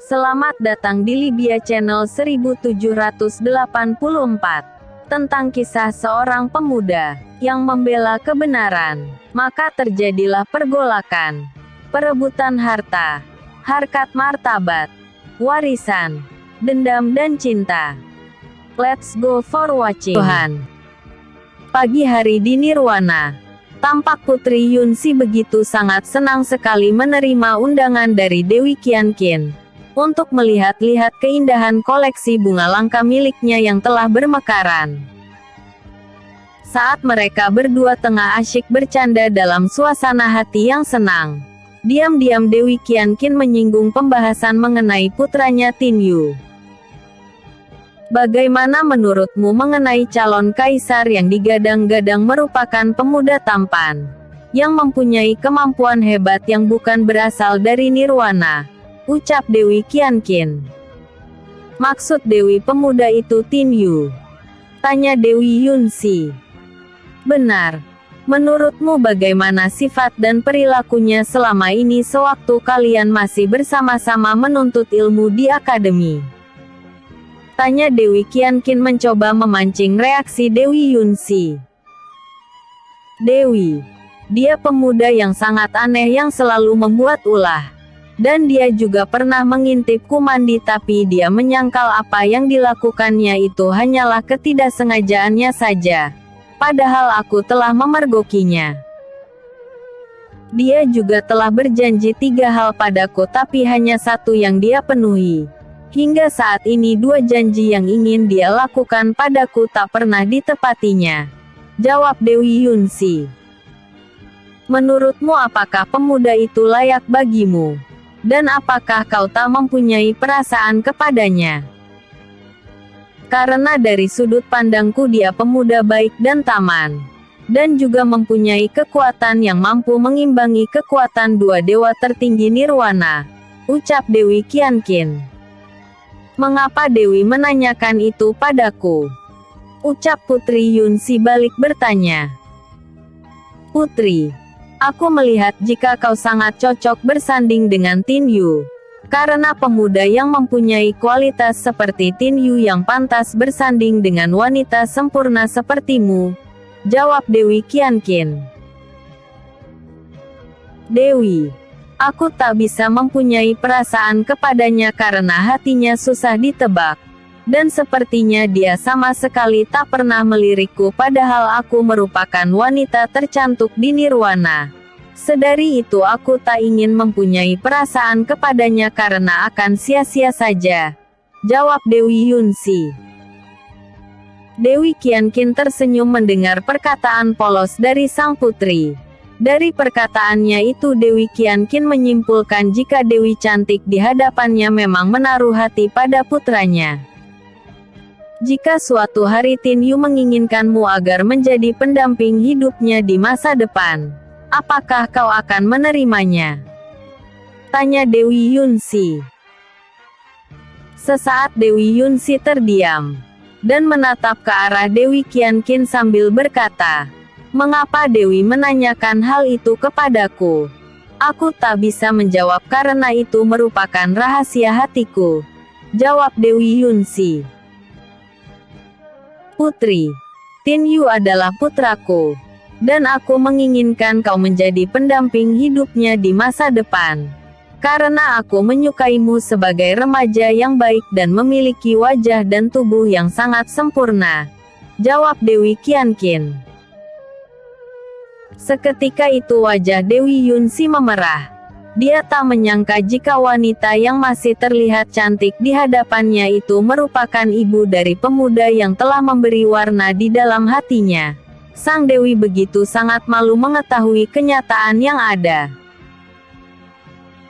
Selamat datang di Libya Channel 1784. Tentang kisah seorang pemuda yang membela kebenaran. Maka terjadilah pergolakan, perebutan harta, harkat martabat, warisan, dendam dan cinta. Let's go for watching. Tuhan. Pagi hari di Nirwana, tampak Putri Yunsi begitu sangat senang sekali menerima undangan dari Dewi Qianqin untuk melihat-lihat keindahan koleksi bunga langka miliknya yang telah bermekaran. Saat mereka berdua tengah asyik bercanda dalam suasana hati yang senang, diam-diam Dewi Qianqin menyinggung pembahasan mengenai putranya Tin Yu. Bagaimana menurutmu mengenai calon kaisar yang digadang-gadang merupakan pemuda tampan, yang mempunyai kemampuan hebat yang bukan berasal dari Nirwana? Ucap Dewi Qianqin. Maksud Dewi pemuda itu Tin Yu? Tanya Dewi Yunsi. Benar. Menurutmu bagaimana sifat dan perilakunya selama ini sewaktu kalian masih bersama-sama menuntut ilmu di akademi? Tanya Dewi Qianqin mencoba memancing reaksi Dewi Yunsi. Dewi. Dia pemuda yang sangat aneh yang selalu membuat ulah. Dan dia juga pernah mengintip Kumandi, tapi dia menyangkal apa yang dilakukannya itu hanyalah ketidaksengajaannya saja. Padahal aku telah memergokinya. Dia juga telah berjanji 3 hal padaku, tapi hanya satu yang dia penuhi. Hingga saat ini 2 janji yang ingin dia lakukan padaku tak pernah ditepatinya. Jawab Dewi Yunsi. Menurutmu apakah pemuda itu layak bagimu? Dan apakah kau tak mempunyai perasaan kepadanya? Karena dari sudut pandangku dia pemuda baik dan taman. Dan juga mempunyai kekuatan yang mampu mengimbangi kekuatan 2 dewa tertinggi Nirwana. Ucap Dewi Qianqin. Mengapa Dewi menanyakan itu padaku? Ucap Putri Yunsi balik bertanya. Putri. Aku melihat jika kau sangat cocok bersanding dengan Tin Yu. Karena pemuda yang mempunyai kualitas seperti Tin Yu yang pantas bersanding dengan wanita sempurna sepertimu. Jawab Dewi Qianqin. Dewi. Aku tak bisa mempunyai perasaan kepadanya karena hatinya susah ditebak. Dan sepertinya dia sama sekali tak pernah melirikku, padahal aku merupakan wanita tercantik di Nirwana. Sedari itu aku tak ingin mempunyai perasaan kepadanya karena akan sia-sia saja. Jawab Dewi Yunsi. Dewi Qianqin tersenyum mendengar perkataan polos dari sang putri. Dari perkataannya itu Dewi Qianqin menyimpulkan jika Dewi cantik di hadapannya memang menaruh hati pada putranya. Jika suatu hari Tin Yu menginginkanmu agar menjadi pendamping hidupnya di masa depan, apakah kau akan menerimanya? Tanya Dewi Yunsi. Sesaat Dewi Yunsi terdiam, dan menatap ke arah Dewi Qianqin sambil berkata, mengapa Dewi menanyakan hal itu kepadaku? Aku tak bisa menjawab karena itu merupakan rahasia hatiku. Jawab Dewi Yunsi. Putri, Tin Yu adalah putraku. Dan aku menginginkan kau menjadi pendamping hidupnya di masa depan. Karena aku menyukaimu sebagai remaja yang baik dan memiliki wajah dan tubuh yang sangat sempurna. Jawab Dewi Qianqin. Seketika itu wajah Dewi Yunsi memerah. Dia tak menyangka jika wanita yang masih terlihat cantik di hadapannya itu merupakan ibu dari pemuda yang telah memberi warna di dalam hatinya. Sang Dewi begitu sangat malu mengetahui kenyataan yang ada.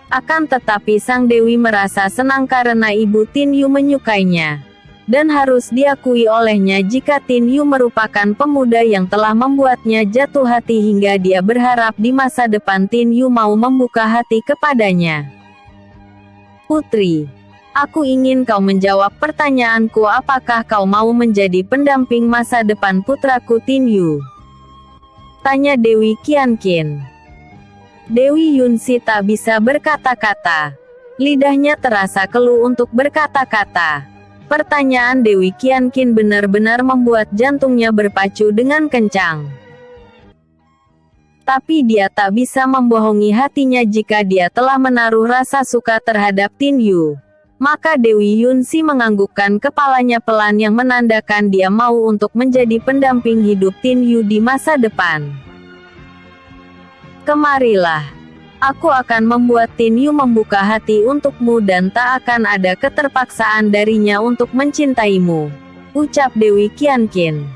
Akan tetapi Sang Dewi merasa senang karena ibu Tin Yu menyukainya. Dan harus diakui olehnya jika Tin Yu merupakan pemuda yang telah membuatnya jatuh hati hingga dia berharap di masa depan Tin Yu mau membuka hati kepadanya. Putri. Aku ingin kau menjawab pertanyaanku, apakah kau mau menjadi pendamping masa depan putraku Tin Yu? Tanya Dewi Qianqin. Dewi Yunsi tak bisa berkata-kata. Lidahnya terasa keluh untuk berkata-kata. Pertanyaan Dewi Qianqin benar-benar membuat jantungnya berpacu dengan kencang. Tapi dia tak bisa membohongi hatinya jika dia telah menaruh rasa suka terhadap Tin Yu. Maka Dewi Yunxi menganggukkan kepalanya pelan yang menandakan dia mau untuk menjadi pendamping hidup Tin Yu di masa depan. Kemarilah. Aku akan membuat Tin Yu membuka hati untukmu dan tak akan ada keterpaksaan darinya untuk mencintaimu, ucap Dewi Qianqin.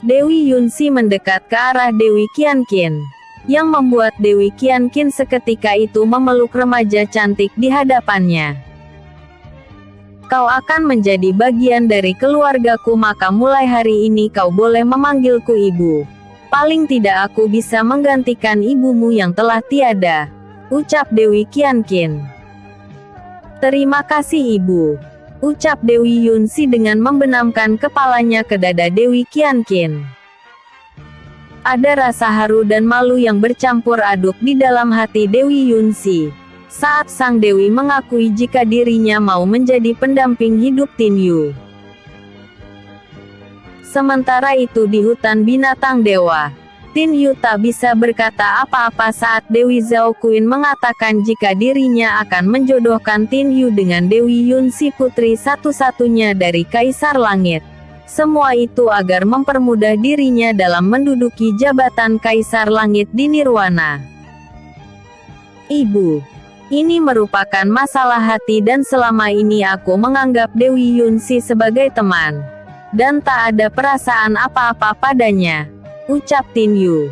Dewi Yunxi mendekat ke arah Dewi Qianqin, yang membuat Dewi Qianqin seketika itu memeluk remaja cantik di hadapannya. Kau akan menjadi bagian dari keluargaku, maka mulai hari ini kau boleh memanggilku ibu. Paling tidak aku bisa menggantikan ibumu yang telah tiada, ucap Dewi Qianqin. Terima kasih ibu, ucap Dewi Yunxi dengan membenamkan kepalanya ke dada Dewi Qianqin. Ada rasa haru dan malu yang bercampur aduk di dalam hati Dewi Yunxi saat sang dewi mengakui jika dirinya mau menjadi pendamping hidup Tin Yu. Sementara itu di hutan binatang dewa, Tin Yu tak bisa berkata apa-apa saat Dewi Zhao Qin mengatakan jika dirinya akan menjodohkan Tin Yu dengan Dewi Yunxi, putri satu-satunya dari Kaisar Langit. Semua itu agar mempermudah dirinya dalam menduduki jabatan Kaisar Langit di Nirwana. Ibu, ini merupakan masalah hati dan selama ini aku menganggap Dewi Yunxi sebagai teman. Dan tak ada perasaan apa-apa padanya, ucap Tin Yu.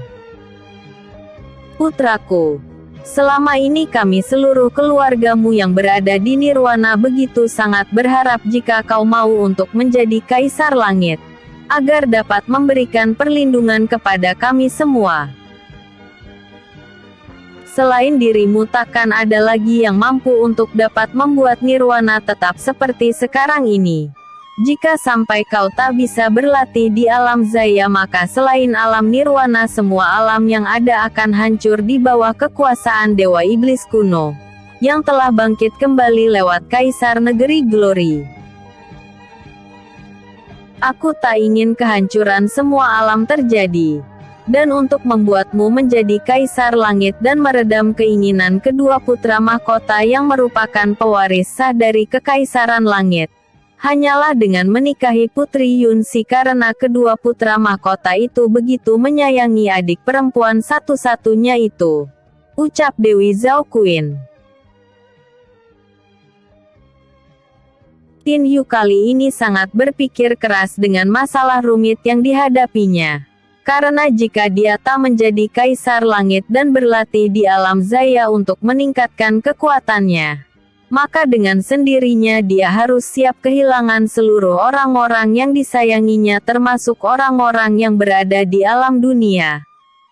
Putraku, selama ini kami seluruh keluargamu yang berada di Nirwana begitu sangat berharap jika kau mau untuk menjadi Kaisar Langit, agar dapat memberikan perlindungan kepada kami semua. Selain dirimu takkan ada lagi yang mampu untuk dapat membuat Nirwana tetap seperti sekarang ini. Jika sampai kau tak bisa berlatih di alam Zaya, maka selain alam Nirwana semua alam yang ada akan hancur di bawah kekuasaan Dewa Iblis kuno, yang telah bangkit kembali lewat Kaisar Negeri Glory. Aku tak ingin kehancuran semua alam terjadi. Dan untuk membuatmu menjadi Kaisar Langit dan meredam keinginan kedua putra mahkota yang merupakan pewaris sah dari Kekaisaran Langit, hanyalah dengan menikahi Putri Yunxi karena kedua putra mahkota itu begitu menyayangi adik perempuan satu-satunya itu, ucap Dewi Zhao Qin. Tin Yu kali ini sangat berpikir keras dengan masalah rumit yang dihadapinya. Karena jika dia tak menjadi Kaisar Langit dan berlatih di alam Zaya untuk meningkatkan kekuatannya, maka dengan sendirinya dia harus siap kehilangan seluruh orang-orang yang disayanginya, termasuk orang-orang yang berada di alam dunia,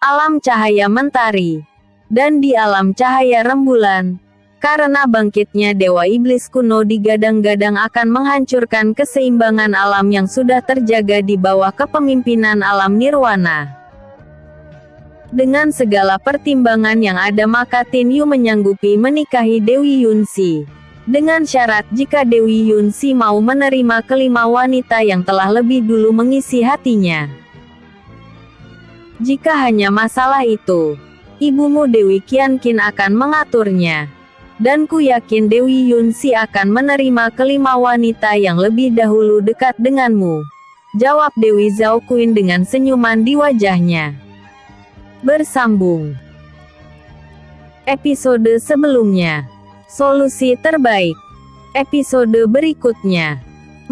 alam cahaya mentari, dan di alam cahaya rembulan. Karena bangkitnya Dewa Iblis kuno digadang-gadang akan menghancurkan keseimbangan alam yang sudah terjaga di bawah kepemimpinan alam Nirwana. Dengan segala pertimbangan yang ada, maka Tin Yu menyanggupi menikahi Dewi Yunxi. Dengan syarat jika Dewi Yunxi mau menerima kelima wanita yang telah lebih dulu mengisi hatinya. Jika hanya masalah itu, ibumu Dewi Qianqin akan mengaturnya. Dan ku yakin Dewi Yunxi akan menerima kelima wanita yang lebih dahulu dekat denganmu, jawab Dewi Zhao Qin dengan senyuman di wajahnya. Bersambung episode sebelumnya. Solusi terbaik. Episode berikutnya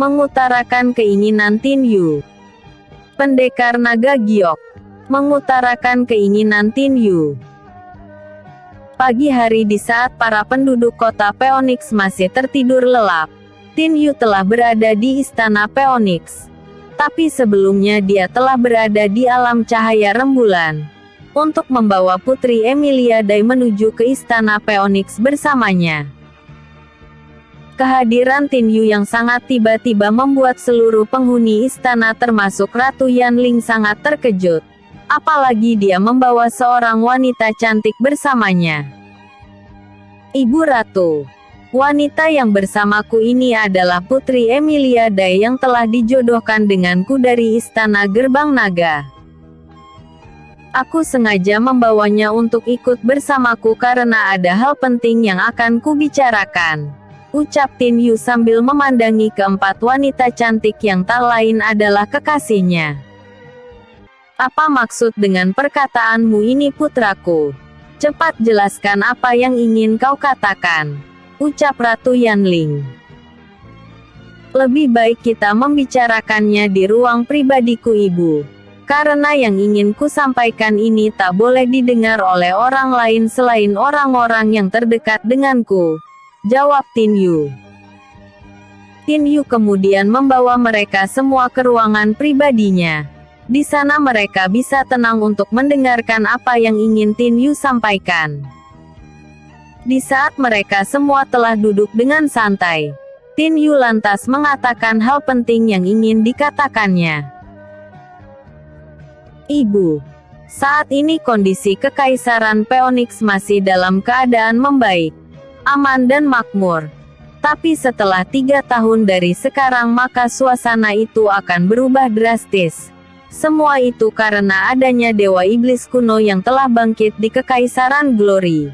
mengutarakan keinginan Tin Yu. Pendekar Naga Giok mengutarakan keinginan Tin Yu. Pagi hari di saat para penduduk kota Phoenix masih tertidur lelap, Tin Yu telah berada di istana Phoenix. Tapi sebelumnya dia telah berada di alam cahaya rembulan untuk membawa Putri Emilia Dai menuju ke istana Phoenix bersamanya. Kehadiran Tin Yu yang sangat tiba-tiba membuat seluruh penghuni istana termasuk Ratu Yanling sangat terkejut. Apalagi dia membawa seorang wanita cantik bersamanya. Ibu Ratu. Wanita yang bersamaku ini adalah Putri Emilia Day yang telah dijodohkan denganku dari Istana Gerbang Naga. Aku sengaja membawanya untuk ikut bersamaku karena ada hal penting yang akan kubicarakan, ucap Tin Yu sambil memandangi keempat wanita cantik yang tak lain adalah kekasihnya. Apa maksud dengan perkataanmu ini putraku? Cepat jelaskan apa yang ingin kau katakan, ucap Ratu Yanling. Lebih baik kita membicarakannya di ruang pribadiku ibu. Karena yang ingin ku sampaikan ini tak boleh didengar oleh orang lain selain orang-orang yang terdekat denganku, jawab Tin Yu. Tin Yu kemudian membawa mereka semua ke ruangan pribadinya. Di sana mereka bisa tenang untuk mendengarkan apa yang ingin Tin Yu sampaikan. Di saat mereka semua telah duduk dengan santai, Tin Yu lantas mengatakan hal penting yang ingin dikatakannya. Ibu, saat ini kondisi Kekaisaran Phoenix masih dalam keadaan membaik, aman dan makmur. Tapi setelah 3 tahun dari sekarang maka suasana itu akan berubah drastis. Semua itu karena adanya Dewa Iblis kuno yang telah bangkit di Kekaisaran Glory.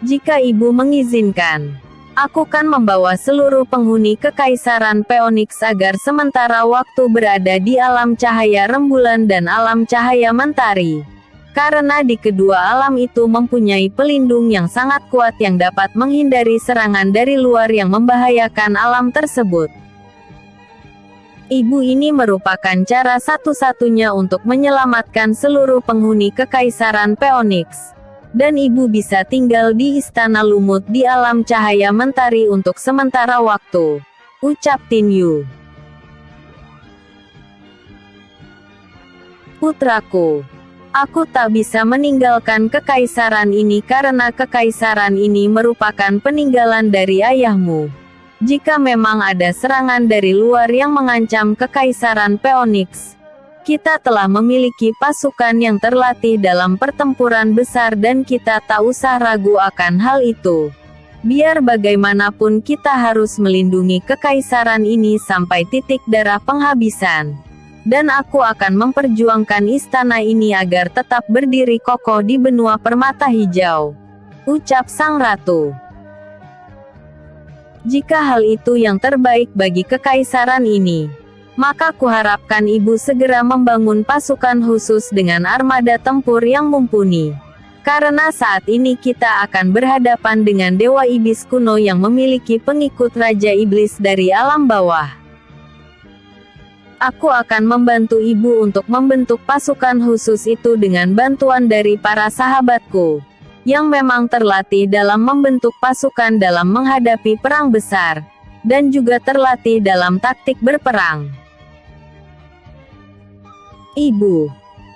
Jika ibu mengizinkan, aku kan membawa seluruh penghuni Kekaisaran Phoenix agar sementara waktu berada di alam cahaya rembulan dan alam cahaya mentari. Karena di kedua alam itu mempunyai pelindung yang sangat kuat yang dapat menghindari serangan dari luar yang membahayakan alam tersebut. Ibu ini merupakan cara satu-satunya untuk menyelamatkan seluruh penghuni Kekaisaran Phoenix. Dan ibu bisa tinggal di Istana Lumut di alam cahaya mentari untuk sementara waktu, ucap Tin Yu. Putraku, aku tak bisa meninggalkan kekaisaran ini karena kekaisaran ini merupakan peninggalan dari ayahmu. Jika memang ada serangan dari luar yang mengancam Kekaisaran Phoenix, kita telah memiliki pasukan yang terlatih dalam pertempuran besar dan kita tak usah ragu akan hal itu. Biar bagaimanapun kita harus melindungi kekaisaran ini sampai titik darah penghabisan. Dan aku akan memperjuangkan istana ini agar tetap berdiri kokoh di benua permata hijau, ucap sang ratu. Jika hal itu yang terbaik bagi kekaisaran ini, maka kuharapkan ibu segera membangun pasukan khusus dengan armada tempur yang mumpuni. Karena saat ini kita akan berhadapan dengan Dewa Iblis kuno yang memiliki pengikut Raja Iblis dari alam bawah. Aku akan membantu ibu untuk membentuk pasukan khusus itu dengan bantuan dari para sahabatku, yang memang terlatih dalam membentuk pasukan dalam menghadapi perang besar, dan juga terlatih dalam taktik berperang. Ibu,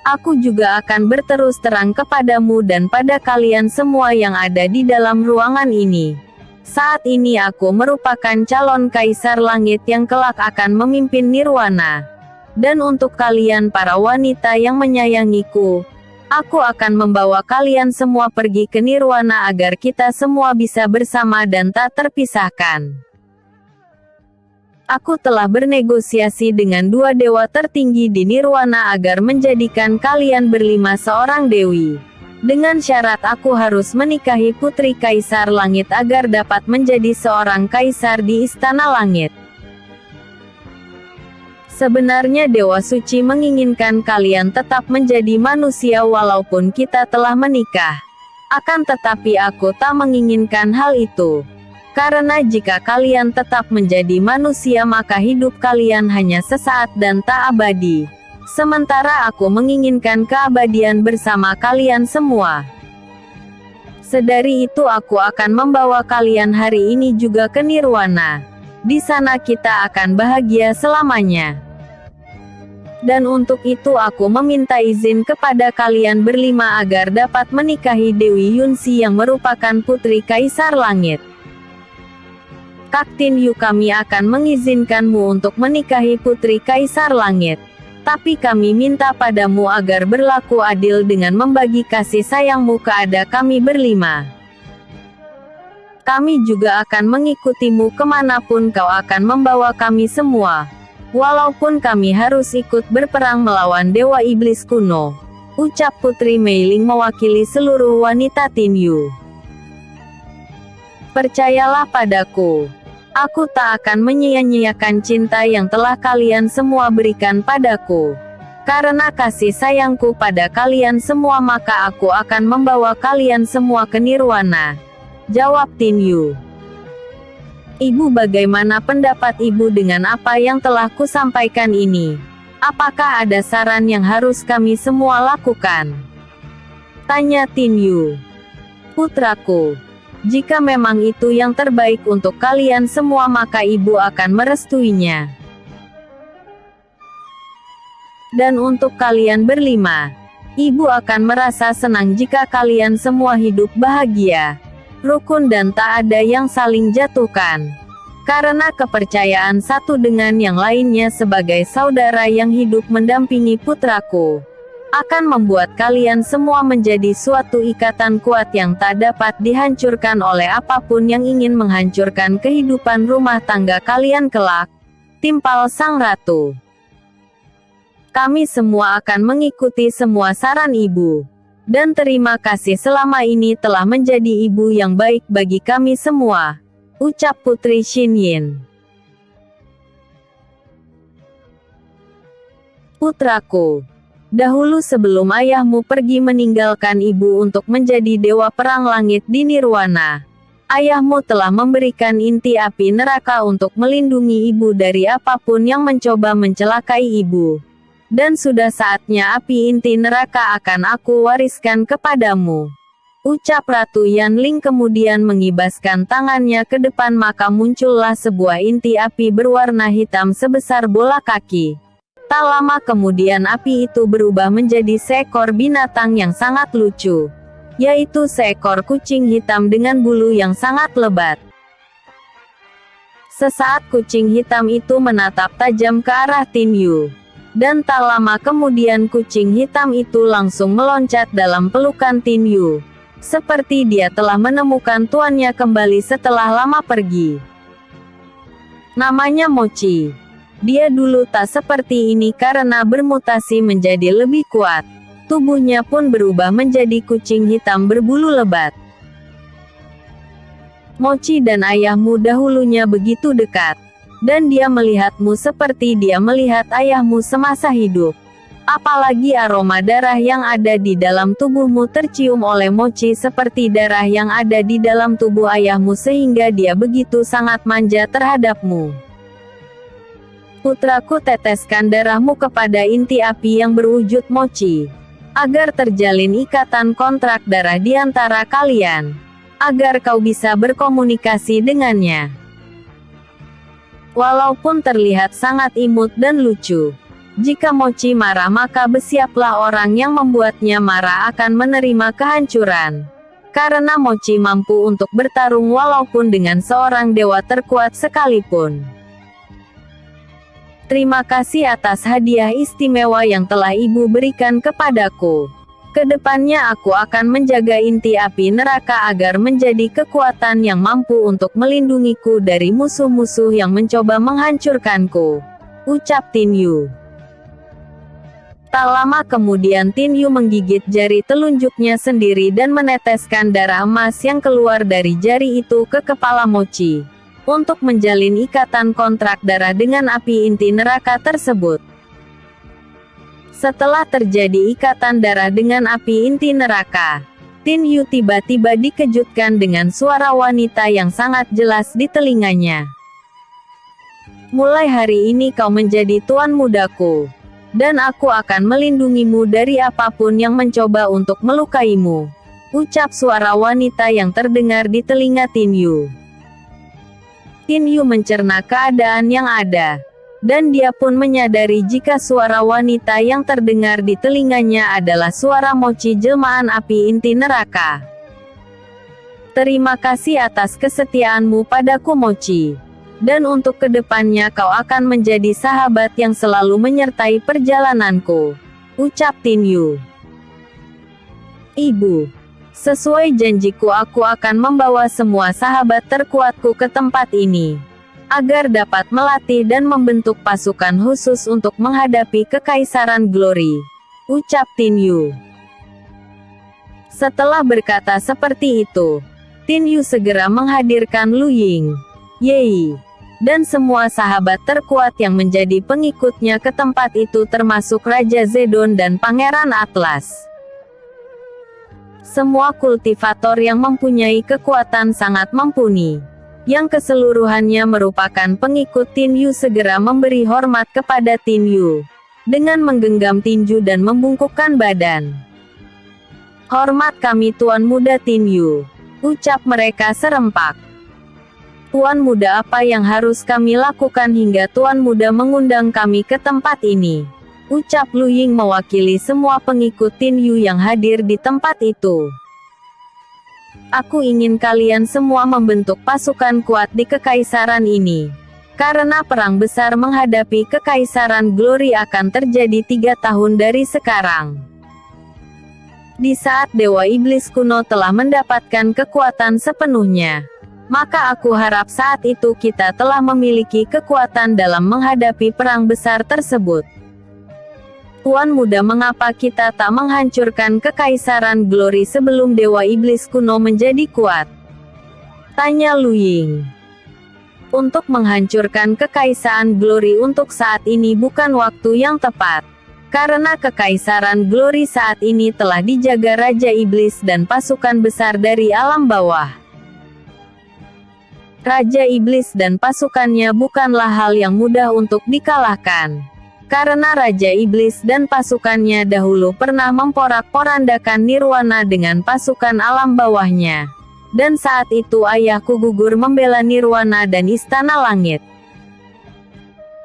aku juga akan berterus terang kepadamu dan pada kalian semua yang ada di dalam ruangan ini. Saat ini aku merupakan calon kaisar langit yang kelak akan memimpin nirwana. Dan untuk kalian para wanita yang menyayangiku, aku akan membawa kalian semua pergi ke nirwana agar kita semua bisa bersama dan tak terpisahkan. Aku telah bernegosiasi dengan dua dewa tertinggi di nirwana agar menjadikan kalian berlima seorang dewi. Dengan syarat aku harus menikahi putri kaisar langit agar dapat menjadi seorang kaisar di istana langit. Sebenarnya Dewa Suci menginginkan kalian tetap menjadi manusia walaupun kita telah menikah. Akan tetapi aku tak menginginkan hal itu. Karena jika kalian tetap menjadi manusia maka hidup kalian hanya sesaat dan tak abadi. Sementara aku menginginkan keabadian bersama kalian semua. Sedari itu aku akan membawa kalian hari ini juga ke nirwana. Di sana kita akan bahagia selamanya. Dan untuk itu aku meminta izin kepada kalian berlima agar dapat menikahi Dewi Yunsi yang merupakan putri Kaisar Langit. Kak Tin Yu, kami akan mengizinkanmu untuk menikahi putri Kaisar Langit. Tapi kami minta padamu agar berlaku adil dengan membagi kasih sayangmu kepada kami berlima. Kami juga akan mengikutimu kemanapun kau akan membawa kami semua. Walaupun kami harus ikut berperang melawan Dewa Iblis kuno. Ucap Putri Mei Ling mewakili seluruh wanita Tinyu. Percayalah padaku. Aku tak akan menyia-nyiakan cinta yang telah kalian semua berikan padaku. Karena kasih sayangku pada kalian semua maka aku akan membawa kalian semua ke nirwana. Jawab Tinyu. Ibu, bagaimana pendapat ibu dengan apa yang telah kusampaikan ini? Apakah ada saran yang harus kami semua lakukan? Tanya Tinyu. Putraku. Jika memang itu yang terbaik untuk kalian semua maka ibu akan merestuinya. Dan untuk kalian berlima, ibu akan merasa senang jika kalian semua hidup bahagia, rukun dan tak ada yang saling jatuhkan. Karena kepercayaan satu dengan yang lainnya sebagai saudara yang hidup mendampingi putraku akan membuat kalian semua menjadi suatu ikatan kuat yang tak dapat dihancurkan oleh apapun yang ingin menghancurkan kehidupan rumah tangga kalian kelak. Timpal Sang Ratu. Kami semua akan mengikuti semua saran ibu. Dan terima kasih selama ini telah menjadi ibu yang baik bagi kami semua. Ucap Putri Xinyin. Putraku. Dahulu sebelum ayahmu pergi meninggalkan ibu untuk menjadi dewa perang langit di nirwana, ayahmu telah memberikan inti api neraka untuk melindungi ibu dari apapun yang mencoba mencelakai ibu. Dan sudah saatnya api inti neraka akan aku wariskan kepadamu. Ucap Ratu Yanling kemudian mengibaskan tangannya ke depan maka muncullah sebuah inti api berwarna hitam sebesar bola kaki. Tak lama kemudian api itu berubah menjadi seekor binatang yang sangat lucu, yaitu seekor kucing hitam dengan bulu yang sangat lebat. Sesaat kucing hitam itu menatap tajam ke arah Tinyu. Dan tak lama kemudian kucing hitam itu langsung meloncat dalam pelukan Tinyu. Seperti dia telah menemukan tuannya kembali setelah lama pergi. Namanya Mochi. Dia dulu tak seperti ini karena bermutasi menjadi lebih kuat. Tubuhnya pun berubah menjadi kucing hitam berbulu lebat. Mochi dan ayahmu dahulunya begitu dekat. Dan dia melihatmu seperti dia melihat ayahmu semasa hidup. Apalagi aroma darah yang ada di dalam tubuhmu tercium oleh Mochi seperti darah yang ada di dalam tubuh ayahmu sehingga dia begitu sangat manja terhadapmu. Putraku, teteskan darahmu kepada inti api yang berwujud Mochi, agar terjalin ikatan kontrak darah di antara kalian, agar kau bisa berkomunikasi dengannya. Walaupun terlihat sangat imut dan lucu, jika Mochi marah maka bersiaplah orang yang membuatnya marah akan menerima kehancuran. Karena Mochi mampu untuk bertarung walaupun dengan seorang dewa terkuat sekalipun. Terima kasih atas hadiah istimewa yang telah ibu berikan kepadaku. Kedepannya aku akan menjaga inti api neraka agar menjadi kekuatan yang mampu untuk melindungiku dari musuh-musuh yang mencoba menghancurkanku. Ucap Tinyu. Tak lama kemudian Tinyu menggigit jari telunjuknya sendiri dan meneteskan darah emas yang keluar dari jari itu ke kepala Mochi. Untuk menjalin ikatan kontrak darah dengan api inti neraka tersebut. Setelah terjadi ikatan darah dengan api inti neraka, Tinyu tiba-tiba dikejutkan dengan suara wanita yang sangat jelas di telinganya. Mulai hari ini kau menjadi tuan mudaku, dan aku akan melindungimu dari apapun yang mencoba untuk melukaimu. Ucap suara wanita yang terdengar di telinga Tinyu. Tinyu mencerna keadaan yang ada, dan dia pun menyadari jika suara wanita yang terdengar di telinganya adalah suara Mochi jelmaan api inti neraka. Terima kasih atas kesetiaanmu padaku Mochi. Dan untuk kedepannya kau akan menjadi sahabat yang selalu menyertai perjalananku, ucap Tin Yu. Ibu, sesuai janjiku aku akan membawa semua sahabat terkuatku ke tempat ini, agar dapat melatih dan membentuk pasukan khusus untuk menghadapi Kekaisaran Glory, ucap Tin Yu. Setelah berkata seperti itu, Tin Yu segera menghadirkan Lu Ying, Ye, dan semua sahabat terkuat yang menjadi pengikutnya ke tempat itu termasuk Raja Zedon dan Pangeran Atlas. Semua kultivator yang mempunyai kekuatan sangat mumpuni, yang keseluruhannya merupakan pengikut Tin Yu segera memberi hormat kepada Tin Yu, dengan menggenggam tinju dan membungkukkan badan. Hormat kami Tuan Muda Tin Yu, ucap mereka serempak. Tuan Muda, apa yang harus kami lakukan hingga Tuan Muda mengundang kami ke tempat ini? Ucap Lu Ying mewakili semua pengikut Tin Yu yang hadir di tempat itu. Aku ingin kalian semua membentuk pasukan kuat di Kekaisaran ini. Karena perang besar menghadapi Kekaisaran Glory akan terjadi 3 tahun dari sekarang. Di saat Dewa Iblis kuno telah mendapatkan kekuatan sepenuhnya, maka aku harap saat itu kita telah memiliki kekuatan dalam menghadapi perang besar tersebut. Tuan Muda, mengapa kita tak menghancurkan Kekaisaran Glory sebelum Dewa Iblis kuno menjadi kuat? Tanya Lu Ying. Untuk menghancurkan Kekaisaran Glory untuk saat ini bukan waktu yang tepat. Karena Kekaisaran Glory saat ini telah dijaga Raja Iblis dan pasukan besar dari alam bawah. Raja Iblis dan pasukannya bukanlah hal yang mudah untuk dikalahkan. Karena Raja Iblis dan pasukannya dahulu pernah memporak-porandakan Nirwana dengan pasukan alam bawahnya. Dan saat itu ayahku gugur membela Nirwana dan Istana Langit.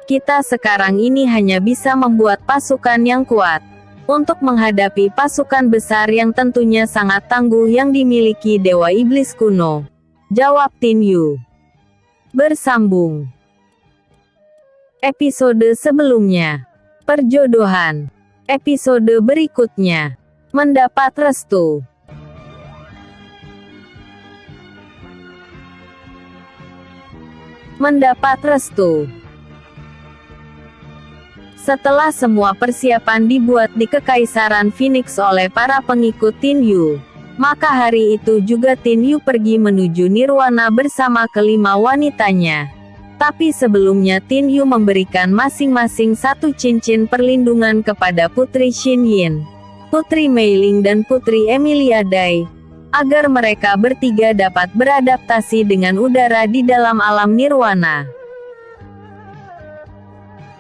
Kita sekarang ini hanya bisa membuat pasukan yang kuat untuk menghadapi pasukan besar yang tentunya sangat tangguh yang dimiliki Dewa Iblis kuno, jawab Tin Yu. Bersambung. Episode sebelumnya, perjodohan. Episode berikutnya, mendapat restu. Mendapat restu. Setelah semua persiapan dibuat di Kekaisaran Phoenix oleh para pengikut Tin Yu, maka hari itu juga Tin Yu pergi menuju Nirwana bersama kelima wanitanya. Tapi sebelumnya Tin Yu memberikan masing-masing satu cincin perlindungan kepada Putri Xin Yin, Putri Mei Ling dan Putri Emilia Dai, agar mereka bertiga dapat beradaptasi dengan udara di dalam alam Nirwana.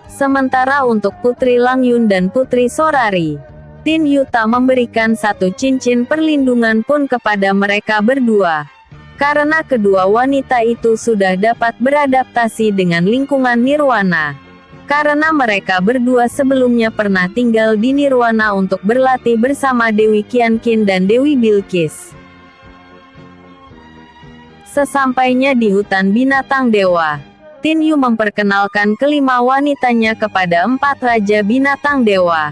Sementara untuk Putri Lang Yun dan Putri Sorari, Tin Yu tak memberikan satu cincin perlindungan pun kepada mereka berdua. Karena kedua wanita itu sudah dapat beradaptasi dengan lingkungan Nirwana. Karena mereka berdua sebelumnya pernah tinggal di Nirwana untuk berlatih bersama Dewi Qianqin dan Dewi Bilqis. Sesampainya di hutan binatang dewa, Tin Yu memperkenalkan kelima wanitanya kepada 4 raja binatang dewa,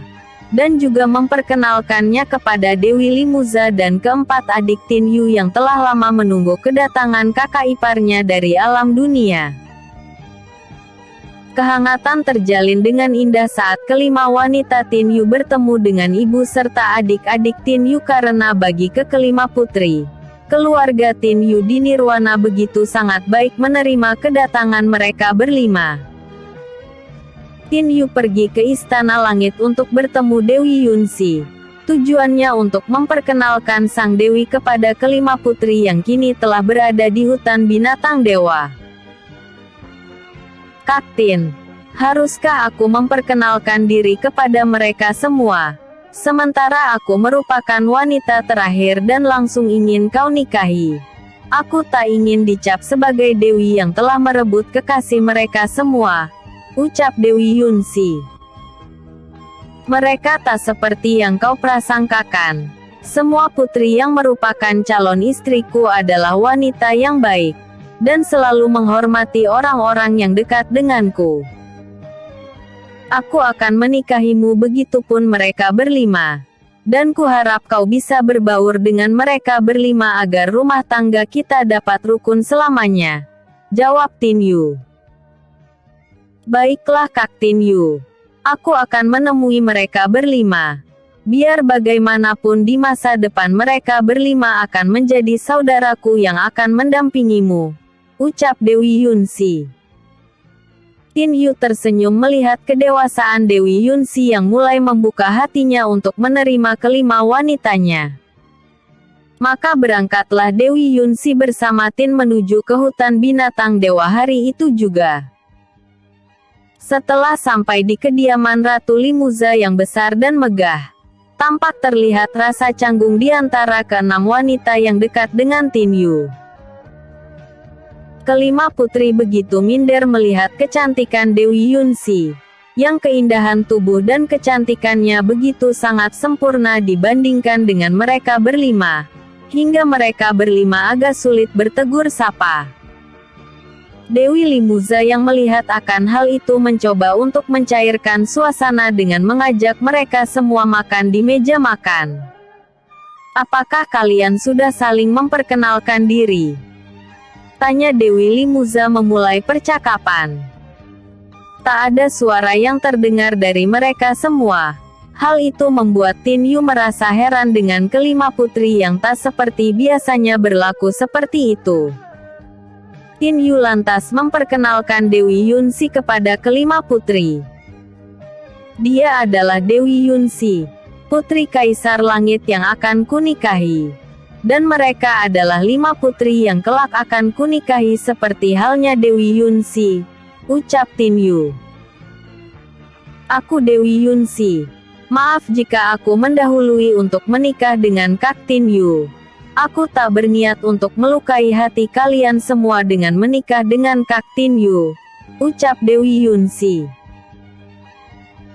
dan juga memperkenalkannya kepada Dewi Limuza dan keempat adik Tin Yu yang telah lama menunggu kedatangan kakak iparnya dari alam dunia. Kehangatan terjalin dengan indah saat kelima wanita Tin Yu bertemu dengan ibu serta adik-adik Tin Yu karena bagi kekelima putri, keluarga Tin Yu di Nirwana begitu sangat baik menerima kedatangan mereka berlima. Tin Yu pergi ke Istana Langit untuk bertemu Dewi Yunxi. Tujuannya untuk memperkenalkan sang dewi kepada kelima putri yang kini telah berada di hutan binatang dewa. Kak Tin, haruskah aku memperkenalkan diri kepada mereka semua? Sementara aku merupakan wanita terakhir dan langsung ingin kau nikahi. Aku tak ingin dicap sebagai dewi yang telah merebut kekasih mereka semua, ucap Dewi Yunxi. Mereka tak seperti yang kau prasangkakan. Semua putri yang merupakan calon istriku adalah wanita yang baik. dan selalu menghormati orang-orang yang dekat denganku. Aku akan menikahimu begitupun mereka berlima. Dan kuharap kau bisa berbaur dengan mereka berlima agar rumah tangga kita dapat rukun selamanya. Jawab Tin Yu. Baiklah Kak Tin Yu. Aku akan menemui mereka berlima. Biar bagaimanapun di masa depan mereka berlima akan menjadi saudaraku yang akan mendampingimu. Ucap Dewi Yunsi. Tin Yu tersenyum melihat kedewasaan Dewi Yunsi yang mulai membuka hatinya untuk menerima kelima wanitanya. Maka berangkatlah Dewi Yunsi bersama Tin menuju ke hutan binatang dewa hari itu juga. Setelah sampai di kediaman Ratu Limuza yang besar dan megah, tampak terlihat rasa canggung di antara keenam wanita yang dekat dengan Tin Yu. Kelima putri begitu minder melihat kecantikan Dewi Yunsi, yang keindahan tubuh dan kecantikannya begitu sangat sempurna dibandingkan dengan mereka berlima, hingga mereka berlima agak sulit bertegur sapa. Dewi Limuza yang melihat akan hal itu mencoba untuk mencairkan suasana dengan mengajak mereka semua makan di meja makan. Apakah kalian sudah saling memperkenalkan diri? Tanya Dewi Limuza memulai percakapan. Tak ada suara yang terdengar dari mereka semua. Hal itu membuat Tin Yu merasa heran dengan kelima putri yang tak seperti biasanya berlaku seperti itu. Tin Yu lantas memperkenalkan Dewi Yunsi kepada kelima putri. Dia adalah Dewi Yunsi, putri Kaisar Langit yang akan kunikahi. Dan mereka adalah 5 putri yang kelak akan kunikahi seperti halnya Dewi Yunsi. Ucap Tin Yu. Aku Dewi Yunsi. Maaf jika aku mendahului untuk menikah dengan Kak Tin Yu. Aku tak berniat untuk melukai hati kalian semua dengan menikah dengan Kak Tin Yu. Ucap Dewi Yunsi.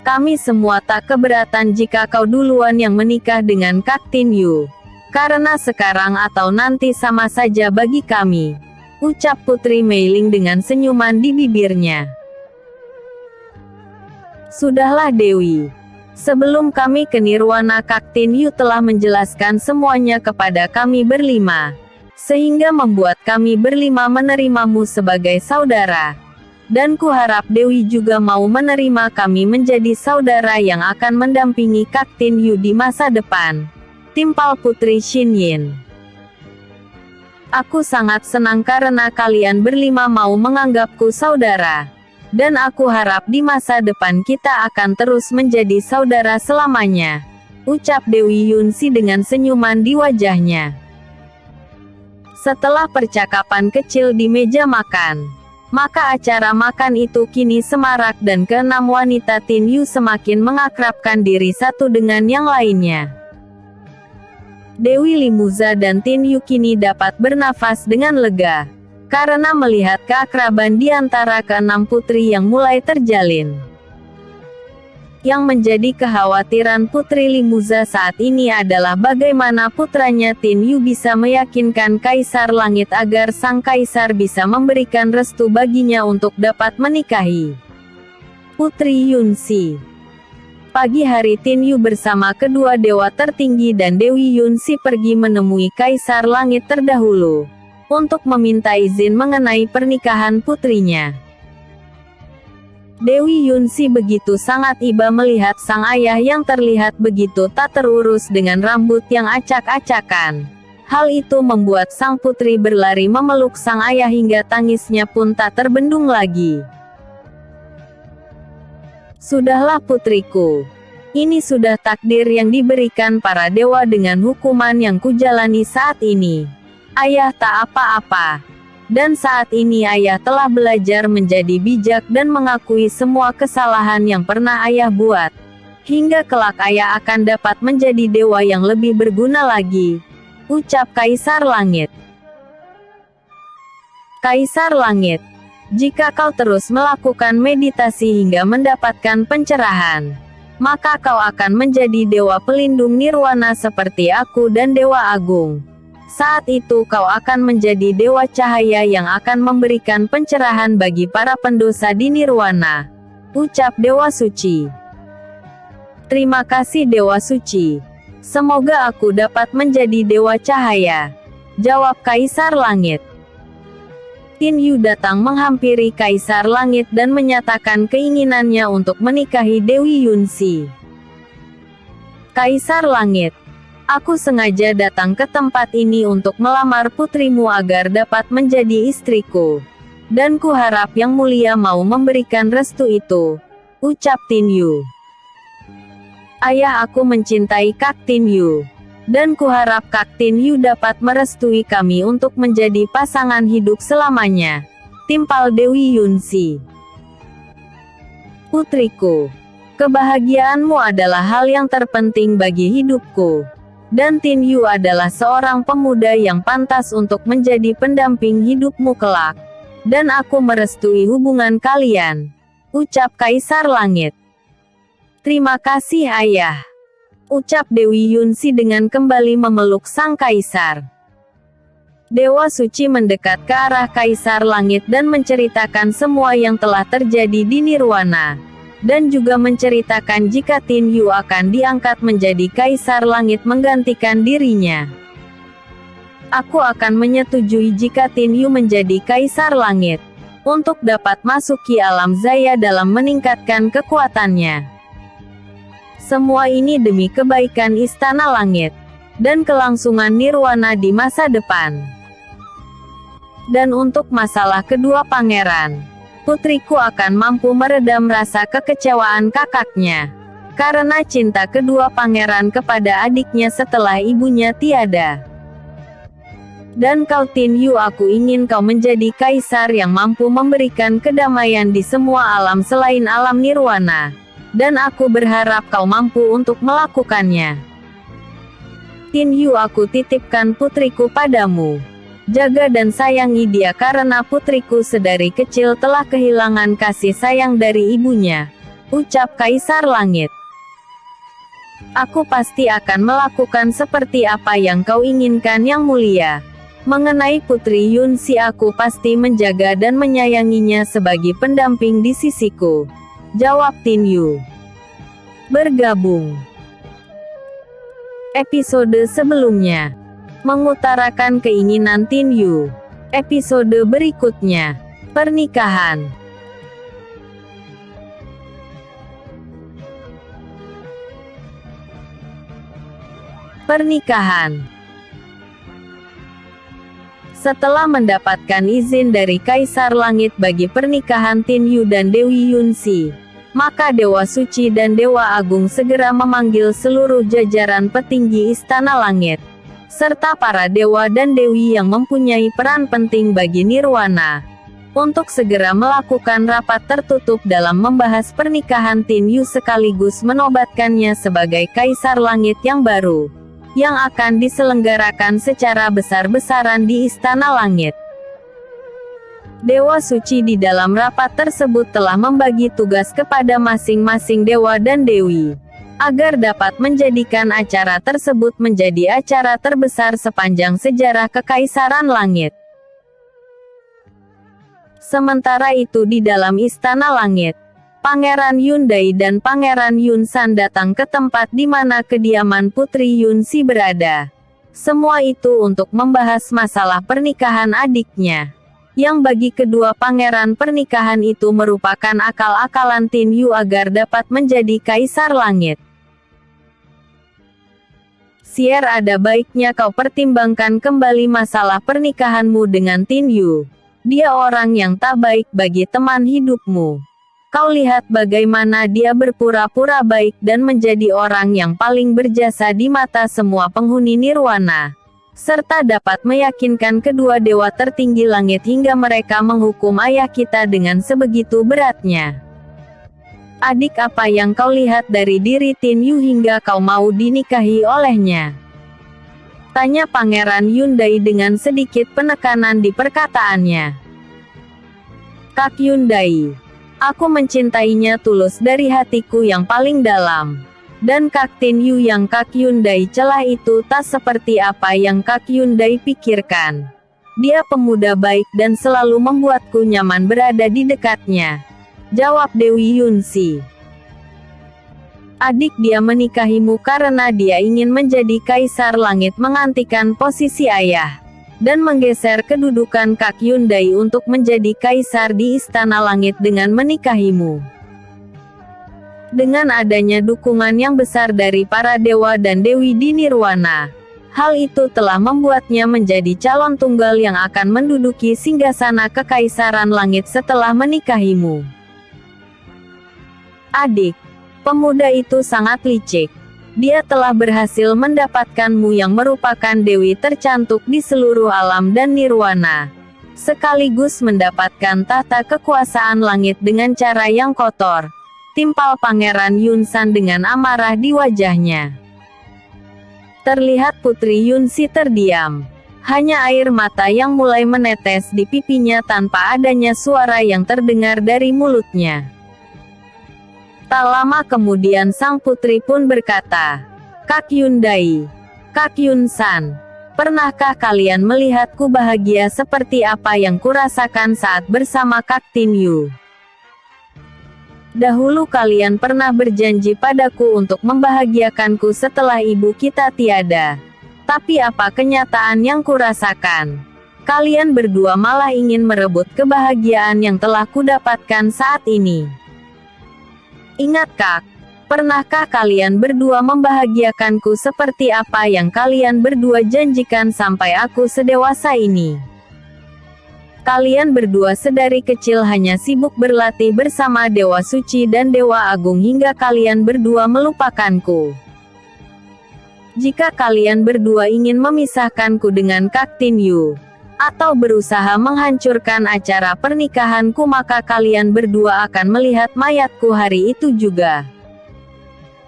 Kami semua tak keberatan jika kau duluan yang menikah dengan Kak Tin Yu. Karena sekarang atau nanti sama saja bagi kami. Ucap Putri Meiling dengan senyuman di bibirnya. Sudahlah Dewi. Sebelum kami ke Nirwana Kak Tin Yu telah menjelaskan semuanya kepada kami berlima. Sehingga membuat kami berlima menerimamu sebagai saudara. Dan kuharap Dewi juga mau menerima kami menjadi saudara yang akan mendampingi Kak Tin Yu di masa depan. Timpal Putri Xin Yin. Aku sangat senang karena kalian berlima mau menganggapku saudara. Dan aku harap di masa depan kita akan terus menjadi saudara selamanya. Ucap Dewi Yunsi dengan senyuman di wajahnya. Setelah percakapan kecil di meja makan, maka acara makan itu kini semarak dan keenam wanita Tin Yu semakin mengakrabkan diri satu dengan yang lainnya. Dewi Limuza dan Tin Yu kini dapat bernafas dengan lega, karena melihat keakraban di antara keenam putri yang mulai terjalin. Yang menjadi kekhawatiran Putri Limuza saat ini adalah bagaimana putranya Tin Yu bisa meyakinkan Kaisar Langit agar sang Kaisar bisa memberikan restu baginya untuk dapat menikahi Putri Yunsi. Pagi hari Tin Yu bersama kedua dewa tertinggi dan Dewi Yunsi pergi menemui Kaisar Langit terdahulu, untuk meminta izin mengenai pernikahan putrinya. Dewi Yunsi begitu sangat iba melihat sang ayah yang terlihat begitu tak terurus dengan rambut yang acak-acakan. Hal itu membuat sang putri berlari memeluk sang ayah hingga tangisnya pun tak terbendung lagi. Sudahlah putriku. Ini sudah takdir yang diberikan para dewa dengan hukuman yang kujalani saat ini. Ayah tak apa-apa. Dan saat ini ayah telah belajar menjadi bijak dan mengakui semua kesalahan yang pernah ayah buat. Hingga kelak ayah akan dapat menjadi dewa yang lebih berguna lagi. Ucap Kaisar Langit. Kaisar Langit. Jika kau terus melakukan meditasi hingga mendapatkan pencerahan, maka kau akan menjadi dewa pelindung nirwana seperti aku dan Dewa Agung. Saat itu kau akan menjadi dewa cahaya yang akan memberikan pencerahan bagi para pendosa di nirwana. Ucap Dewa Suci. Terima kasih Dewa Suci. Semoga aku dapat menjadi dewa cahaya. Jawab Kaisar Langit. Tin Yu datang menghampiri Kaisar Langit dan menyatakan keinginannya untuk menikahi Dewi Yunxi. Kaisar Langit, aku sengaja datang ke tempat ini untuk melamar putrimu agar dapat menjadi istriku. Dan kuharap Yang Mulia mau memberikan restu itu. Ucap Tin Yu. Ayah, aku mencintai Kak Tin Yu. Dan kuharap Kak Tin Yu dapat merestui kami untuk menjadi pasangan hidup selamanya. Timpal Dewi Yunxi. Putriku, kebahagiaanmu adalah hal yang terpenting bagi hidupku. Dan Tin Yu adalah seorang pemuda yang pantas untuk menjadi pendamping hidupmu kelak. Dan aku merestui hubungan kalian. Ucap Kaisar Langit. Terima kasih Ayah. Ucap Dewi Yunxi dengan kembali memeluk sang kaisar. Dewa Suci mendekat ke arah Kaisar Langit dan menceritakan semua yang telah terjadi di nirwana. Dan juga menceritakan jika Tin Yu akan diangkat menjadi Kaisar Langit menggantikan dirinya. Aku akan menyetujui jika Tin Yu menjadi Kaisar Langit. Untuk dapat masuki alam Zaya dalam meningkatkan kekuatannya. Semua ini demi kebaikan Istana Langit, dan kelangsungan nirwana di masa depan. Dan untuk masalah kedua pangeran, putriku akan mampu meredam rasa kekecewaan kakaknya. Karena cinta kedua pangeran kepada adiknya setelah ibunya tiada. Dan kau Tin Yu, aku ingin kau menjadi kaisar yang mampu memberikan kedamaian di semua alam selain alam nirwana. Dan aku berharap kau mampu untuk melakukannya. Tin Yu, aku titipkan putriku padamu. Jaga dan sayangi dia karena putriku sedari kecil telah kehilangan kasih sayang dari ibunya. Ucap Kaisar Langit. Aku pasti akan melakukan seperti apa yang kau inginkan Yang Mulia. Mengenai Putri Yunxi, aku pasti menjaga dan menyayanginya sebagai pendamping di sisiku. Jawab Tin Yu. Bergabung. Episode sebelumnya mengutarakan keinginan Tin Yu. Episode berikutnya, pernikahan. Pernikahan. Setelah mendapatkan izin dari Kaisar Langit bagi pernikahan Tin Yu dan Dewi Yunxi, maka Dewa Suci dan Dewa Agung segera memanggil seluruh jajaran petinggi Istana Langit, serta para dewa dan dewi yang mempunyai peran penting bagi nirwana, untuk segera melakukan rapat tertutup dalam membahas pernikahan Tin Yu sekaligus menobatkannya sebagai Kaisar Langit yang baru, yang akan diselenggarakan secara besar-besaran di Istana Langit. Dewa Suci di dalam rapat tersebut telah membagi tugas kepada masing-masing dewa dan dewi, agar dapat menjadikan acara tersebut menjadi acara terbesar sepanjang sejarah Kekaisaran Langit. Sementara itu di dalam Istana Langit, Pangeran Yundai dan Pangeran Yunsan datang ke tempat di mana kediaman Putri Yunxi berada. Semua itu untuk membahas masalah pernikahan adiknya. Yang bagi kedua pangeran pernikahan itu merupakan akal-akalan Tin Yu agar dapat menjadi Kaisar Langit. Sier, ada baiknya kau pertimbangkan kembali masalah pernikahanmu dengan Tin Yu. Dia orang yang tak baik bagi teman hidupmu. Kau lihat bagaimana dia berpura-pura baik dan menjadi orang yang paling berjasa di mata semua penghuni nirwana, serta dapat meyakinkan kedua dewa tertinggi langit hingga mereka menghukum ayah kita dengan sebegitu beratnya. Adik, apa yang kau lihat dari diri Tin Yu hingga kau mau dinikahi olehnya? Tanya Pangeran Yundai dengan sedikit penekanan di perkataannya. Kak Yundai, aku mencintainya tulus dari hatiku yang paling dalam. Dan Kak Tin Yu yang Kak Hyundai celah itu tak seperti apa yang Kak Hyundai pikirkan. Dia pemuda baik dan selalu membuatku nyaman berada di dekatnya, jawab Dewi Yunsi. Adik dia menikahimu karena dia ingin menjadi kaisar langit, menggantikan posisi ayah, dan menggeser kedudukan Kak Hyundai untuk menjadi kaisar di Istana Langit dengan menikahimu. Dengan adanya dukungan yang besar dari para dewa dan dewi di Nirwana, hal itu telah membuatnya menjadi calon tunggal yang akan menduduki singgasana kekaisaran langit setelah menikahimu. Adik, pemuda itu sangat licik. Dia telah berhasil mendapatkanmu yang merupakan dewi tercantik di seluruh alam dan Nirwana, sekaligus mendapatkan tahta kekuasaan langit dengan cara yang kotor, timpal Pangeran Yunsan dengan amarah di wajahnya. Terlihat Putri Yunsi terdiam. Hanya air mata yang mulai menetes di pipinya tanpa adanya suara yang terdengar dari mulutnya. Tak lama kemudian sang putri pun berkata, Kak Hyundai, Kak Yunsan, pernahkah kalian melihatku bahagia seperti apa yang kurasakan saat bersama Kak Tin Yu? Dahulu kalian pernah berjanji padaku untuk membahagiakanku setelah ibu kita tiada. Tapi apa kenyataan yang kurasakan? Kalian berdua malah ingin merebut kebahagiaan yang telah kudapatkan saat ini. Ingat Kak, pernahkah kalian berdua membahagiakanku seperti apa yang kalian berdua janjikan sampai aku sedewasa ini? Kalian berdua sedari kecil hanya sibuk berlatih bersama Dewa Suci dan Dewa Agung hingga kalian berdua melupakanku. Jika kalian berdua ingin memisahkanku dengan Kak Tin Yu, atau berusaha menghancurkan acara pernikahanku, maka kalian berdua akan melihat mayatku hari itu juga.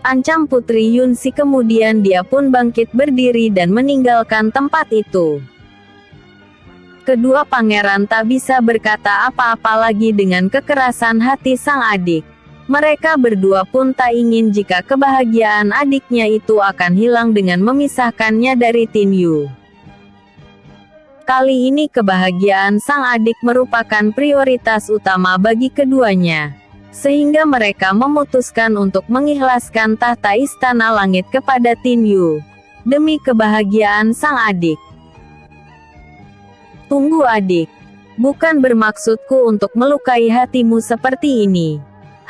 Ancam Putri Yunsi. Kemudian dia pun bangkit berdiri dan meninggalkan tempat itu. Kedua pangeran tak bisa berkata apa-apa lagi dengan kekerasan hati sang adik. Mereka berdua pun tak ingin jika kebahagiaan adiknya itu akan hilang dengan memisahkannya dari Tin Yu. Kali ini kebahagiaan sang adik merupakan prioritas utama bagi keduanya, sehingga mereka memutuskan untuk mengikhlaskan tahta Istana Langit kepada Tin Yu, demi kebahagiaan sang adik. Tunggu adik, bukan bermaksudku untuk melukai hatimu seperti ini.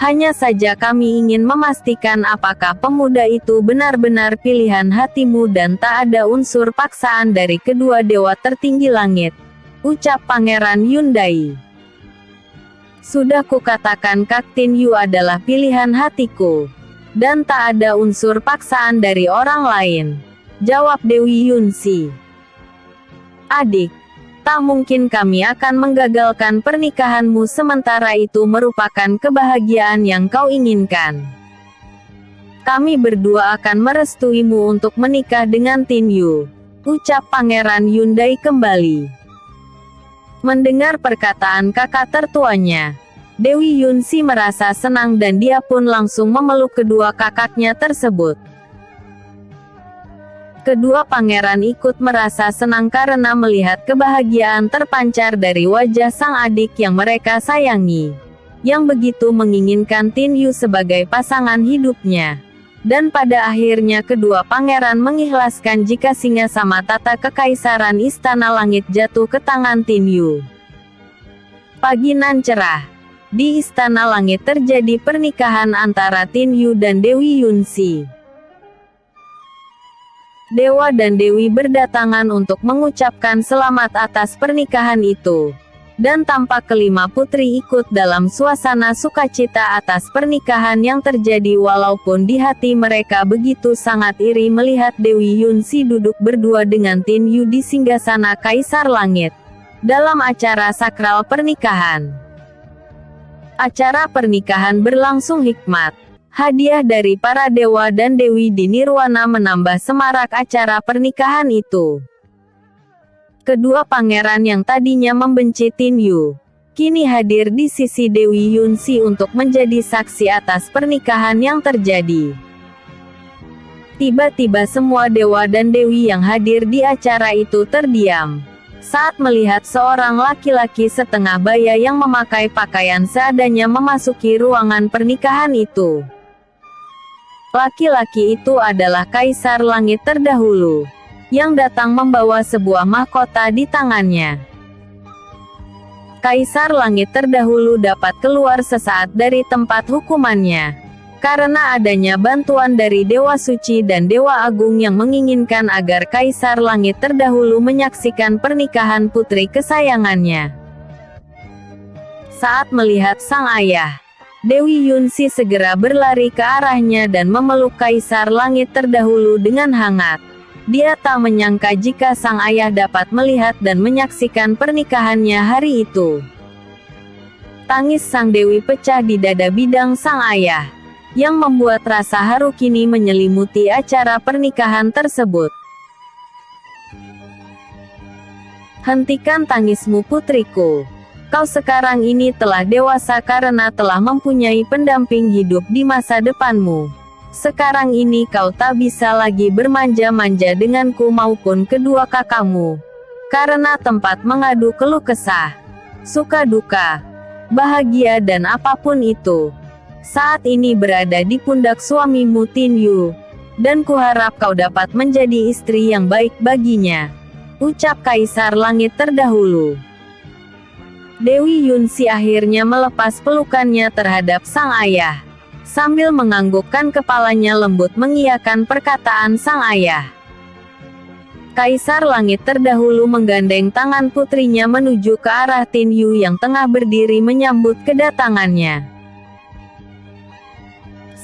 Hanya saja kami ingin memastikan apakah pemuda itu benar-benar pilihan hatimu dan tak ada unsur paksaan dari kedua dewa tertinggi langit, ucap Pangeran Hyundai. Sudah kukatakan Kak Tin Yu adalah pilihan hatiku, dan tak ada unsur paksaan dari orang lain, jawab Dewi Yunsi. Adik, tak mungkin kami akan menggagalkan pernikahanmu sementara itu merupakan kebahagiaan yang kau inginkan. Kami berdua akan merestuimu untuk menikah dengan Tin Yu, ucap Pangeran Hyundai kembali. Mendengar perkataan kakak tertuanya, Dewi Yunsi merasa senang dan dia pun langsung memeluk kedua kakaknya tersebut. Kedua pangeran ikut merasa senang karena melihat kebahagiaan terpancar dari wajah sang adik yang mereka sayangi, yang begitu menginginkan Tin Yu sebagai pasangan hidupnya. Dan pada akhirnya kedua pangeran mengikhlaskan jika singasama tata kekaisaran Istana Langit jatuh ke tangan Tin Yu. Pagi nan cerah, di Istana Langit terjadi pernikahan antara Tin Yu dan Dewi Yunsi. Dewa dan Dewi berdatangan untuk mengucapkan selamat atas pernikahan itu. Dan tampak kelima putri ikut dalam suasana sukacita atas pernikahan yang terjadi walaupun di hati mereka begitu sangat iri melihat Dewi Yunsi duduk berdua dengan Tin Yu di singgasana Kaisar Langit, dalam acara sakral pernikahan. Acara pernikahan berlangsung hikmat. Hadiah dari para dewa dan dewi di Nirwana menambah semarak acara pernikahan itu. Kedua pangeran yang tadinya membenci Tin Yu, kini hadir di sisi Dewi Yunsi untuk menjadi saksi atas pernikahan yang terjadi. Tiba-tiba semua dewa dan dewi yang hadir di acara itu terdiam saat melihat seorang laki-laki setengah baya yang memakai pakaian seadanya memasuki ruangan pernikahan itu. Laki-laki itu adalah Kaisar Langit terdahulu, yang datang membawa sebuah mahkota di tangannya. Kaisar Langit terdahulu dapat keluar sesaat dari tempat hukumannya karena adanya bantuan dari Dewa Suci dan Dewa Agung yang menginginkan agar Kaisar Langit terdahulu menyaksikan pernikahan putri kesayangannya. Saat melihat sang ayah, Dewi Yunsi segera berlari ke arahnya dan memeluk Kaisar Langit terdahulu dengan hangat. Dia tak menyangka jika sang ayah dapat melihat dan menyaksikan pernikahannya hari itu. Tangis sang dewi pecah di dada bidang sang ayah, yang membuat rasa haru kini menyelimuti acara pernikahan tersebut. Hentikan tangismu putriku. Kau sekarang ini telah dewasa karena telah mempunyai pendamping hidup di masa depanmu. Sekarang ini kau tak bisa lagi bermanja-manja denganku maupun kedua kakakmu. Karena tempat mengadu keluh kesah, suka duka, bahagia dan apapun itu, saat ini berada di pundak suamimu Tin Yu, dan kuharap kau dapat menjadi istri yang baik baginya, ucap Kaisar Langit terdahulu. Dewi Yunsi akhirnya melepas pelukannya terhadap sang ayah, sambil menganggukkan kepalanya lembut mengiyakan perkataan sang ayah. Kaisar Langit terdahulu menggandeng tangan putrinya menuju ke arah Tin Yu yang tengah berdiri menyambut kedatangannya.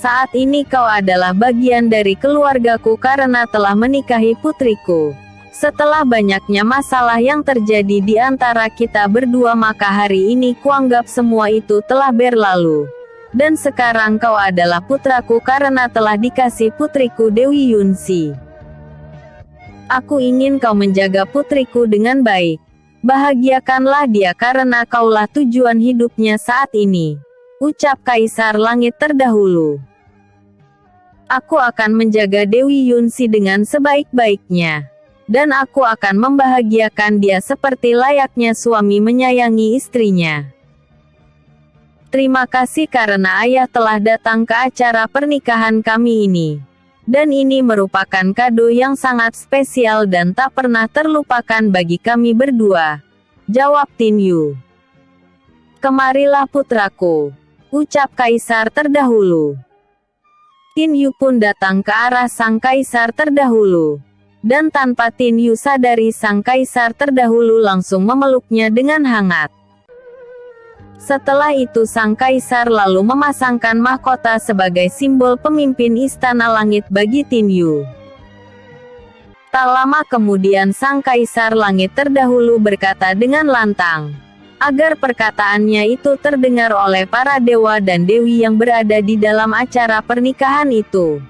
Saat ini kau adalah bagian dari keluargaku karena telah menikahi putriku. Setelah banyaknya masalah yang terjadi di antara kita berdua, maka hari ini kuanggap semua itu telah berlalu. Dan sekarang kau adalah putraku karena telah dikasih putriku Dewi Yunsi. Aku ingin kau menjaga putriku dengan baik. Bahagiakanlah dia karena kaulah tujuan hidupnya saat ini, ucap Kaisar Langit terdahulu. Aku akan menjaga Dewi Yunsi dengan sebaik-baiknya. Dan aku akan membahagiakan dia seperti layaknya suami menyayangi istrinya. Terima kasih karena ayah telah datang ke acara pernikahan kami ini. Dan ini merupakan kado yang sangat spesial dan tak pernah terlupakan bagi kami berdua, jawab Tin Yu. Kemarilah putraku, ucap Kaisar terdahulu. Tin Yu pun datang ke arah sang Kaisar terdahulu. Dan tanpa Tin Yu sadari, sang Kaisar terdahulu langsung memeluknya dengan hangat. Setelah itu sang Kaisar lalu memasangkan mahkota sebagai simbol pemimpin Istana Langit bagi Tin Yu. Tak lama kemudian sang Kaisar Langit terdahulu berkata dengan lantang, agar perkataannya itu terdengar oleh para dewa dan dewi yang berada di dalam acara pernikahan itu.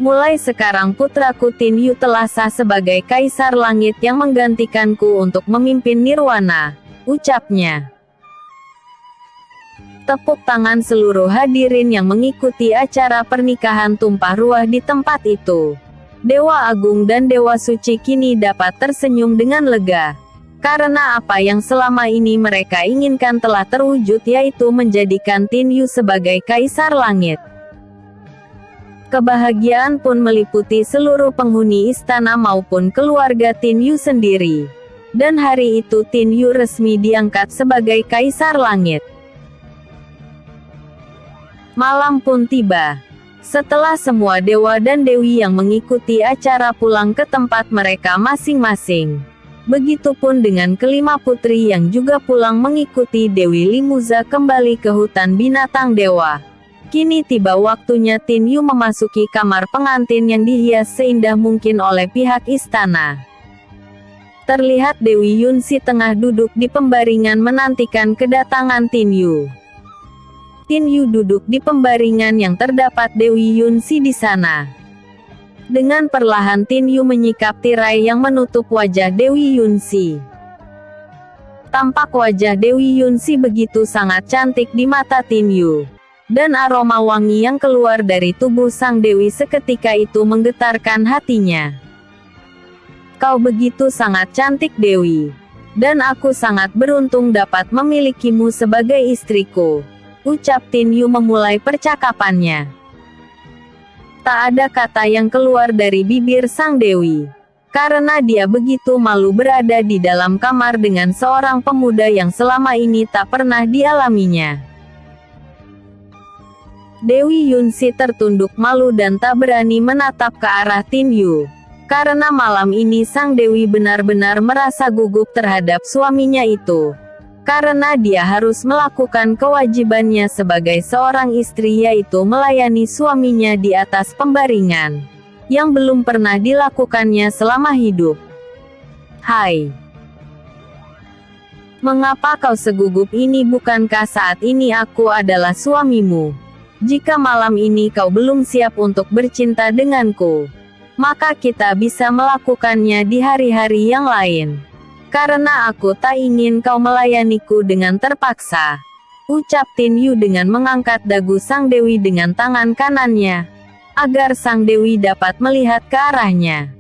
Mulai sekarang putraku Tin Yu telah sah sebagai Kaisar Langit yang menggantikanku untuk memimpin Nirwana, ucapnya. Tepuk tangan seluruh hadirin yang mengikuti acara pernikahan tumpah ruah di tempat itu. Dewa Agung dan Dewa Suci kini dapat tersenyum dengan lega. Karena apa yang selama ini mereka inginkan telah terwujud, yaitu menjadikan Tin Yu sebagai Kaisar Langit. Kebahagiaan pun meliputi seluruh penghuni istana maupun keluarga Tin Yu sendiri. Dan hari itu Tin Yu resmi diangkat sebagai Kaisar Langit. Malam pun tiba. Setelah semua dewa dan dewi yang mengikuti acara pulang ke tempat mereka masing-masing. Begitupun dengan kelima putri yang juga pulang mengikuti Dewi Limuza kembali ke hutan binatang dewa. Kini tiba waktunya Tin Yu memasuki kamar pengantin yang dihias seindah mungkin oleh pihak istana. Terlihat Dewi Yunsi tengah duduk di pembaringan menantikan kedatangan Tin Yu. Tin Yu duduk di pembaringan yang terdapat Dewi Yunsi di sana. Dengan perlahan Tin Yu menyikap tirai yang menutup wajah Dewi Yunsi. Tampak wajah Dewi Yunsi begitu sangat cantik di mata Tin Yu. Dan aroma wangi yang keluar dari tubuh sang dewi seketika itu menggetarkan hatinya. Kau begitu sangat cantik Dewi. Dan aku sangat beruntung dapat memilikimu sebagai istriku. Ucap Tin Yu memulai percakapannya. Tak ada kata yang keluar dari bibir sang dewi. Karena dia begitu malu berada di dalam kamar dengan seorang pemuda yang selama ini tak pernah dialaminya. Dewi Yunsi tertunduk malu dan tak berani menatap ke arah Tin Yu. Karena malam ini sang dewi benar-benar merasa gugup terhadap suaminya itu. Karena dia harus melakukan kewajibannya sebagai seorang istri, yaitu melayani suaminya di atas pembaringan. Yang belum pernah dilakukannya selama hidup. Hai. Mengapa kau segugup ini? Bukankah saat ini aku adalah suamimu? Jika malam ini kau belum siap untuk bercinta denganku, maka kita bisa melakukannya di hari-hari yang lain. Karena aku tak ingin kau melayaniku dengan terpaksa. Ucap Tin Yu dengan mengangkat dagu sang dewi dengan tangan kanannya, agar sang dewi dapat melihat ke arahnya.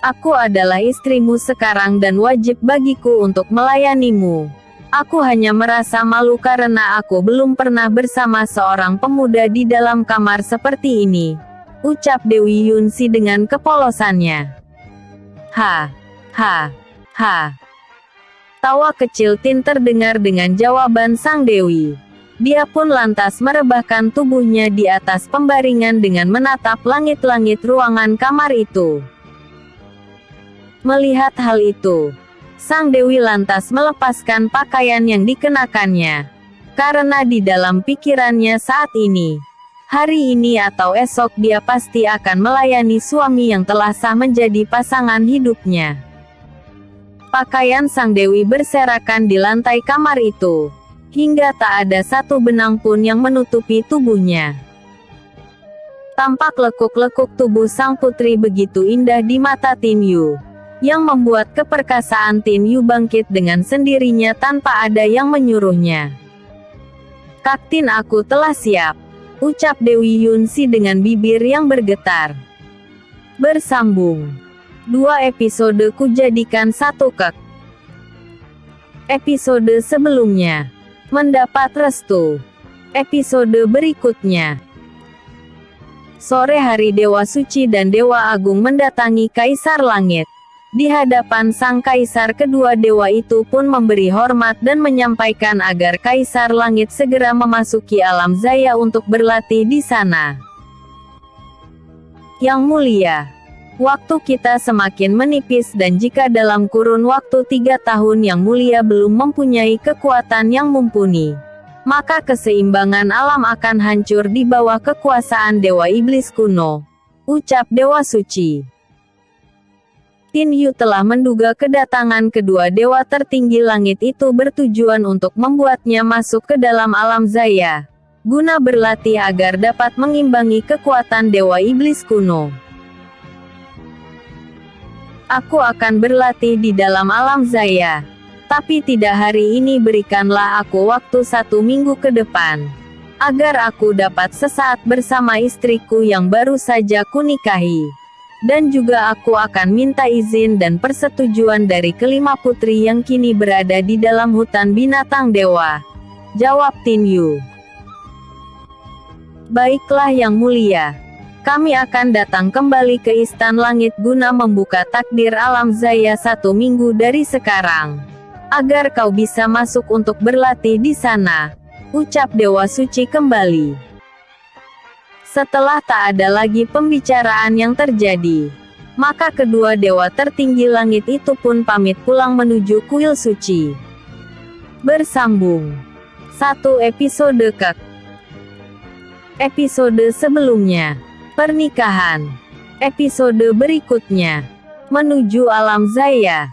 Aku adalah istrimu sekarang dan wajib bagiku untuk melayanimu. Aku hanya merasa malu karena aku belum pernah bersama seorang pemuda di dalam kamar seperti ini. Ucap Dewi Yunsi dengan kepolosannya. Ha, ha, ha. Tawa kecil Tin terdengar dengan jawaban sang dewi. Dia pun lantas merebahkan tubuhnya di atas pembaringan dengan menatap langit-langit ruangan kamar itu. Melihat hal itu, sang dewi lantas melepaskan pakaian yang dikenakannya. Karena di dalam pikirannya saat ini, hari ini atau esok dia pasti akan melayani suami yang telah sah menjadi pasangan hidupnya. Pakaian sang dewi berserakan di lantai kamar itu, hingga tak ada satu benang pun yang menutupi tubuhnya. Tampak lekuk-lekuk tubuh sang putri begitu indah di mata Tin Yu, yang membuat keperkasaan Tin Yu bangkit dengan sendirinya tanpa ada yang menyuruhnya. Kak Tin, aku telah siap. Ucap Dewi Yunsi dengan bibir yang bergetar. Bersambung. 2 episode kujadikan satu kek. Episode sebelumnya. Mendapat restu. Episode berikutnya. Sore hari Dewa Suci dan Dewa Agung mendatangi Kaisar Langit. Di hadapan sang kaisar, kedua dewa itu pun memberi hormat dan menyampaikan agar Kaisar Langit segera memasuki alam Zaya untuk berlatih di sana. Yang mulia, waktu kita semakin menipis dan jika dalam kurun waktu 3 tahun Yang Mulia belum mempunyai kekuatan yang mumpuni, maka keseimbangan alam akan hancur di bawah kekuasaan Dewa Iblis kuno. Ucap Dewa Suci. Tin Yu telah menduga kedatangan kedua dewa tertinggi langit itu bertujuan untuk membuatnya masuk ke dalam alam Zaya, guna berlatih agar dapat mengimbangi kekuatan Dewa Iblis kuno. Aku akan berlatih di dalam alam Zaya, tapi tidak hari ini. Berikanlah aku waktu 1 minggu ke depan, agar aku dapat sesaat bersama istriku yang baru saja kunikahi. Dan juga aku akan minta izin dan persetujuan dari kelima putri yang kini berada di dalam hutan binatang dewa. Jawab Tin Yu. Baiklah Yang Mulia. Kami akan datang kembali ke Istan Langit guna membuka takdir alam Zaya 1 minggu dari sekarang, agar kau bisa masuk untuk berlatih di sana. Ucap Dewa Suci kembali. Setelah tak ada lagi pembicaraan yang terjadi, maka kedua dewa tertinggi langit itu pun pamit pulang menuju kuil suci. Bersambung. 1 episode kek. Episode sebelumnya. Pernikahan. Episode berikutnya. Menuju alam Zaya.